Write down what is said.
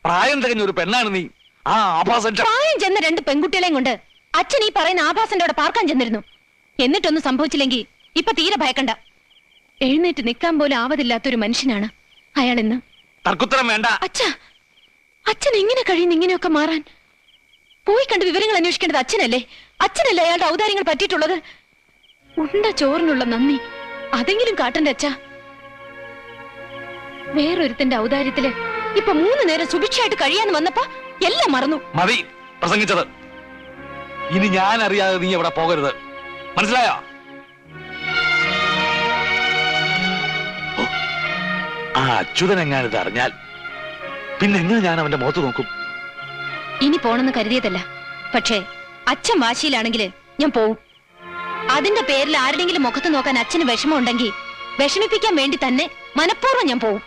പ്രായം തികഞ്ഞ ഒരു പെണ്ണാണ് നീ. ആ ആഭാസൻ പ്രായം ചെന്ന രണ്ട് പെൺകുട്ടികളെയും കൊണ്ട് അച്ഛൻ ഈ പറയുന്ന ആഭാസന്റെ അവിടെ പാർക്കാൻ ചെന്നിരുന്നു. എന്നിട്ടൊന്നും സംഭവിച്ചില്ലെങ്കിൽ ഇപ്പൊ തീരെ ഭയക്കണ്ട. എഴുന്നേറ്റ് നിൽക്കാൻ പോലും ആവതില്ലാത്തൊരു മനുഷ്യനാണ് അയാൾ ഇന്ന്. തർക്കുത്തരം വേണ്ട. അച്ഛൻ എങ്ങനെ കഴിയുന്നു ഇങ്ങനെയൊക്കെ മാറാൻ? പോയി കണ്ട് വിവരങ്ങൾ അന്വേഷിക്കേണ്ടത് അച്ഛനല്ലേ? അച്ഛനല്ലേ അയാളുടെ ഔദാര്യങ്ങൾ പറ്റിയിട്ടുള്ളത്? ഉണ്ട ചോറിനുള്ള നന്ദി അതെങ്കിലും കാട്ടണ്ടേ അച്ഛാ? വേറൊരുത്തന്റെ ഔദാര്യത്തില് ഇപ്പൊ 3 നേരം സുഭിക്ഷയായിട്ട് കഴിയാന്ന് വന്നപ്പോ എല്ലാം മറന്നു. മതി പ്രസംഗിച്ചത്. ഇനി ഞാൻ അറിയാതെ നീ എവിടെ പോകരുത്, മനസ്സിലായോ? ആ അച്യുതൻ എങ്ങാനിത് അറിഞ്ഞാൽ പിന്നെ എങ്ങനെ ഞാൻ അവന്റെ മുഖത്ത് നോക്കും? ഇനി പോണെന്ന് കരുതിയതല്ല, പക്ഷേ അച്ഛൻ വാശിയിലാണെങ്കിൽ ഞാൻ പോവും. അതിന്റെ പേരിൽ ആരുടെങ്കിലും മുഖത്ത് നോക്കാൻ അച്ഛന് വിഷമം ഉണ്ടെങ്കിൽ വിഷമിപ്പിക്കാൻ വേണ്ടി തന്നെ മനഃപൂർവ്വം ഞാൻ പോവും.